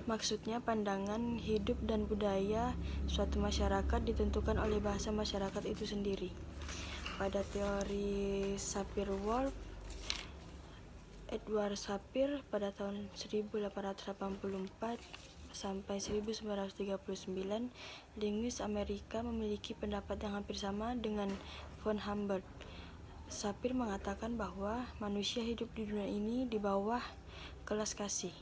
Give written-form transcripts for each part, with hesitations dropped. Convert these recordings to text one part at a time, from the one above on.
Maksudnya pandangan hidup dan budaya suatu masyarakat ditentukan oleh bahasa masyarakat itu sendiri. Pada teori Sapir-Whorf, Edward Sapir pada tahun 1884 sampai 1939, linguis Amerika memiliki pendapat yang hampir sama dengan von Humboldt. Sapir mengatakan bahwa manusia hidup di dunia ini di bawah belas kasih.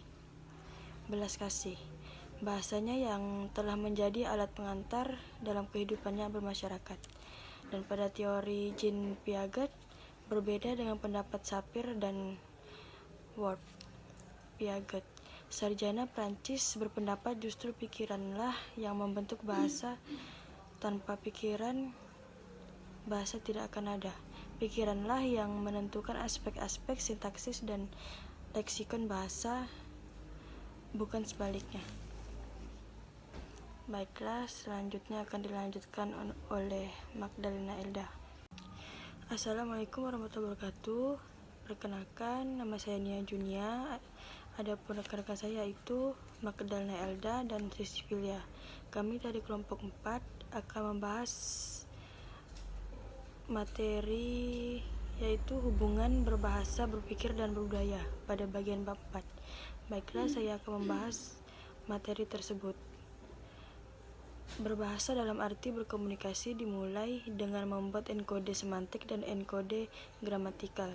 Bahasanya yang telah menjadi alat pengantar dalam kehidupannya bermasyarakat. Dan pada teori Jean Piaget berbeda dengan pendapat Sapir dan Whorf. Piaget, sarjana Prancis, berpendapat justru pikiranlah yang membentuk bahasa. Tanpa pikiran, bahasa tidak akan ada. Pikiranlah yang menentukan aspek-aspek sintaksis dan leksikon bahasa, bukan sebaliknya. Baiklah, selanjutnya akan dilanjutkan oleh Magdalena Elda. Assalamualaikum warahmatullahi wabarakatuh. Perkenalkan, nama saya Nia Junia. Adapun rekan-rekan saya yaitu Magdalena Elda dan Rizfilia. Kami dari kelompok 4 akan membahas materi yaitu hubungan berbahasa, berpikir, dan berbudaya pada bagian bab 4. Baiklah, saya akan membahas materi tersebut. Berbahasa dalam arti berkomunikasi dimulai dengan membuat enkode semantik dan enkode gramatikal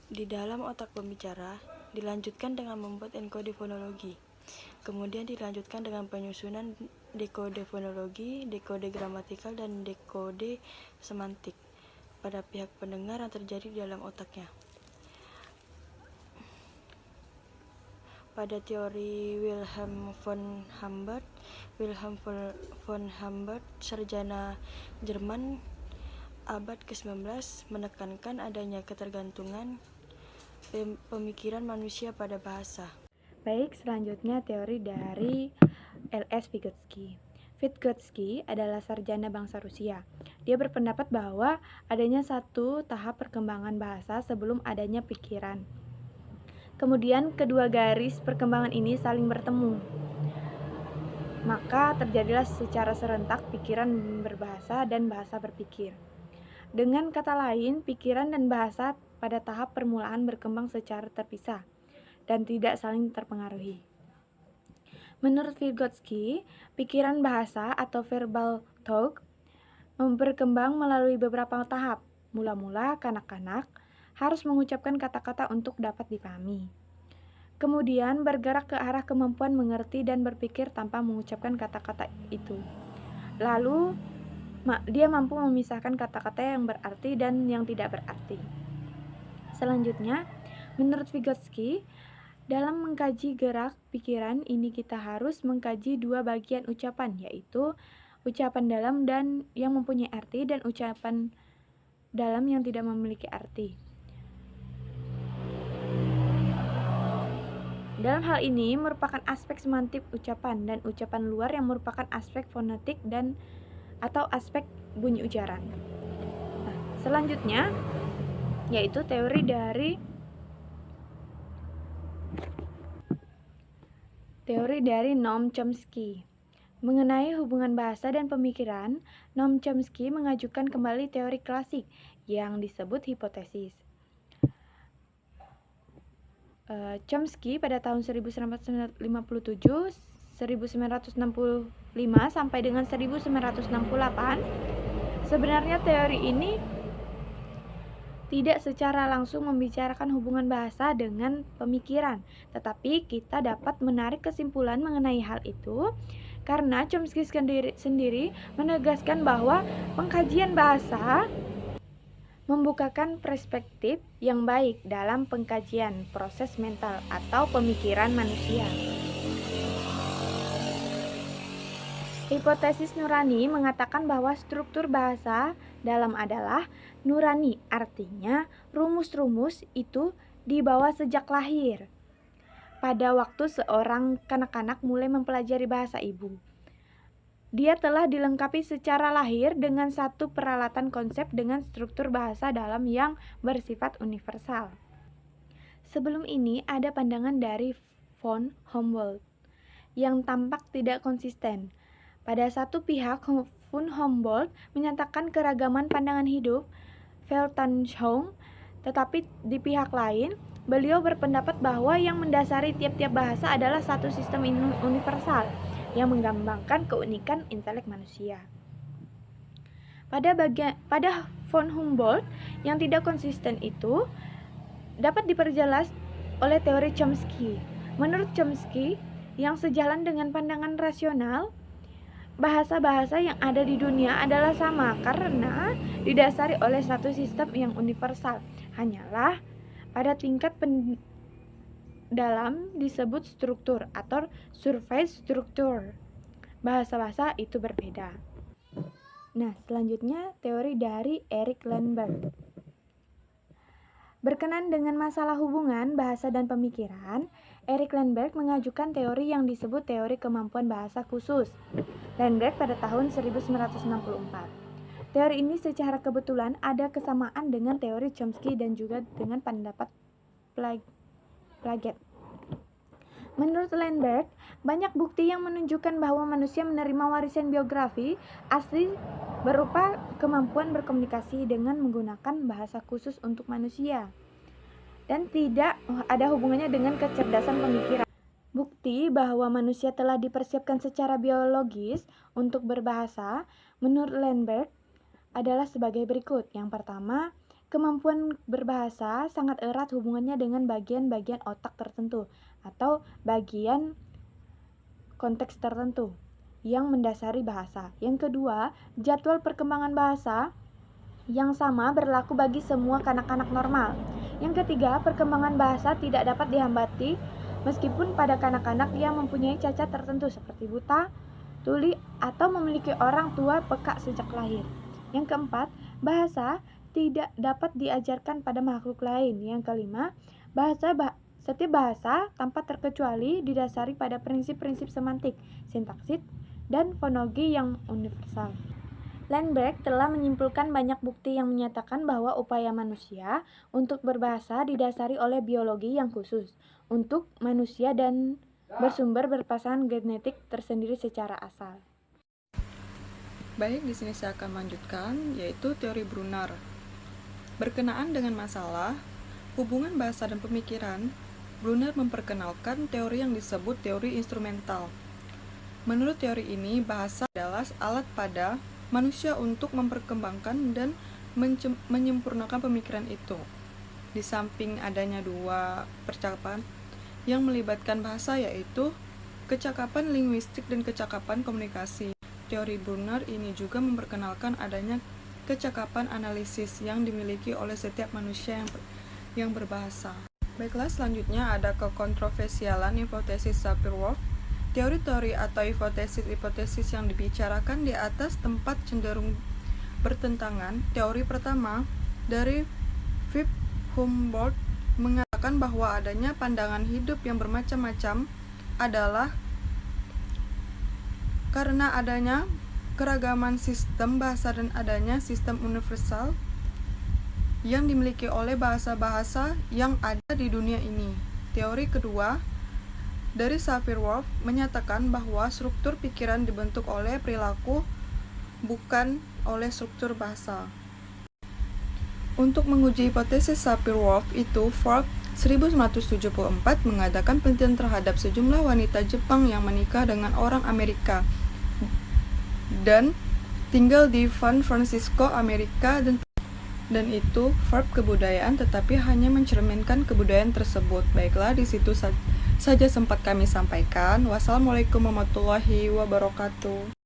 di dalam otak pembicara, dilanjutkan dengan membuat enkode fonologi. Kemudian dilanjutkan dengan penyusunan dekode fonologi, dekode gramatikal, dan dekode semantik pada pihak pendengar yang terjadi di dalam otaknya. Pada teori Wilhelm von Humboldt, sarjana Jerman abad ke-19, menekankan adanya ketergantungan pemikiran manusia pada bahasa. Baik, selanjutnya teori dari L.S. Vygotsky. Vygotsky adalah sarjana bangsa Rusia. Dia berpendapat bahwa adanya satu tahap perkembangan bahasa sebelum adanya pikiran. Kemudian kedua garis perkembangan ini saling bertemu. Maka terjadilah secara serentak pikiran berbahasa dan bahasa berpikir. Dengan kata lain, pikiran dan bahasa pada tahap permulaan berkembang secara terpisah dan tidak saling terpengaruhi. Menurut Vygotsky, pikiran bahasa atau verbal thought berkembang melalui beberapa tahap. Mula-mula, kanak-kanak harus mengucapkan kata-kata untuk dapat dipahami. Kemudian bergerak ke arah kemampuan mengerti dan berpikir tanpa mengucapkan kata-kata itu. Lalu, dia mampu memisahkan kata-kata yang berarti dan yang tidak berarti. Selanjutnya, menurut Vygotsky, dalam mengkaji gerak pikiran ini kita harus mengkaji dua bagian ucapan, yaitu ucapan dalam dan yang mempunyai arti dan ucapan dalam yang tidak memiliki arti. Dalam hal ini merupakan aspek semantik ucapan dan ucapan luar yang merupakan aspek fonetik dan atau aspek bunyi ucapan. Nah, selanjutnya yaitu teori dari Noam Chomsky. Mengenai hubungan bahasa dan pemikiran, Noam Chomsky mengajukan kembali teori klasik yang disebut hipotesis. Chomsky pada tahun 1957, 1965 sampai dengan 1968, sebenarnya teori ini tidak secara langsung membicarakan hubungan bahasa dengan pemikiran, tetapi kita dapat menarik kesimpulan mengenai hal itu karena Chomsky sendiri menegaskan bahwa pengkajian bahasa membukakan perspektif yang baik dalam pengkajian proses mental atau pemikiran manusia. Hipotesis nurani mengatakan bahwa struktur bahasa dalam adalah nurani, artinya rumus-rumus itu dibawa sejak lahir. Pada waktu seorang kanak-kanak mulai mempelajari bahasa ibu, dia telah dilengkapi secara lahir dengan satu peralatan konsep dengan struktur bahasa dalam yang bersifat universal. Sebelum ini ada pandangan dari von Humboldt yang tampak tidak konsisten. Pada satu pihak, von Humboldt menyatakan keragaman pandangan hidup Weltanschauung, tetapi di pihak lain, beliau berpendapat bahwa yang mendasari tiap-tiap bahasa adalah satu sistem universal yang menggambarkan keunikan intelek manusia. Pada von Humboldt, yang tidak konsisten itu dapat diperjelas oleh teori Chomsky. Menurut Chomsky, yang sejalan dengan pandangan rasional, bahasa-bahasa yang ada di dunia adalah sama karena didasari oleh satu sistem yang universal. Hanyalah pada tingkat dalam disebut struktur atau surface structure. Bahasa-bahasa itu berbeda. Nah, selanjutnya teori dari Eric Lindbergh. Berkenan dengan masalah hubungan bahasa dan pemikiran, Eric Lindbergh mengajukan teori yang disebut teori kemampuan bahasa khusus. Lindbergh pada tahun 1964. Teori ini secara kebetulan ada kesamaan dengan teori Chomsky dan juga dengan pendapat Piaget. Menurut Lindbergh, banyak bukti yang menunjukkan bahwa manusia menerima warisan biografi asli berupa kemampuan berkomunikasi dengan menggunakan bahasa khusus untuk manusia dan tidak ada hubungannya dengan kecerdasan pemikiran. Bukti bahwa manusia telah dipersiapkan secara biologis untuk berbahasa menurut Lindbergh adalah sebagai berikut. Yang pertama, kemampuan berbahasa sangat erat hubungannya dengan bagian-bagian otak tertentu atau bagian konteks tertentu yang mendasari bahasa. Yang kedua, jadwal perkembangan bahasa yang sama berlaku bagi semua kanak-kanak normal. Yang ketiga, perkembangan bahasa tidak dapat dihambati meskipun pada kanak-kanak yang mempunyai cacat tertentu seperti buta, tuli, atau memiliki orang tua peka sejak lahir. Yang keempat, bahasa tidak dapat diajarkan pada makhluk lain. Yang kelima, setiap bahasa tanpa terkecuali didasari pada prinsip-prinsip semantik, sintaksis, dan fonologi yang universal. Lindbergh telah menyimpulkan banyak bukti yang menyatakan bahwa upaya manusia untuk berbahasa didasari oleh biologi yang khusus untuk manusia dan bersumber berpasangan genetik tersendiri secara asal. Baik, di sini saya akan melanjutkan, yaitu teori Brunner. Berkenaan dengan masalah hubungan bahasa dan pemikiran, Brunner memperkenalkan teori yang disebut teori instrumental. Menurut teori ini, bahasa adalah alat pada manusia untuk memperkembangkan dan menyempurnakan pemikiran itu. Di samping adanya dua percakapan yang melibatkan bahasa, yaitu kecakapan linguistik dan kecakapan komunikasi. Teori Brunner ini juga memperkenalkan adanya kecakapan analisis yang dimiliki oleh setiap manusia yang berbahasa. Baiklah, selanjutnya ada kekontroversialan hipotesis Sapir-Whorf. Teori-teori atau hipotesis-hipotesis yang dibicarakan di atas tempat cenderung bertentangan. Teori pertama dari von Humboldt mengatakan bahwa adanya pandangan hidup yang bermacam-macam adalah karena adanya keragaman sistem bahasa dan adanya sistem universal yang dimiliki oleh bahasa-bahasa yang ada di dunia ini. Teori kedua dari Sapir-Whorf menyatakan bahwa struktur pikiran dibentuk oleh perilaku, bukan oleh struktur bahasa. Untuk menguji hipotesis Sapir-Whorf itu, Forbes 1974 mengadakan penelitian terhadap sejumlah wanita Jepang yang menikah dengan orang Amerika dan tinggal di San Francisco, Amerika, dan itu verb kebudayaan tetapi hanya mencerminkan kebudayaan tersebut. Baiklah, di situ saja sempat kami sampaikan. Wassalamualaikum warahmatullahi wabarakatuh.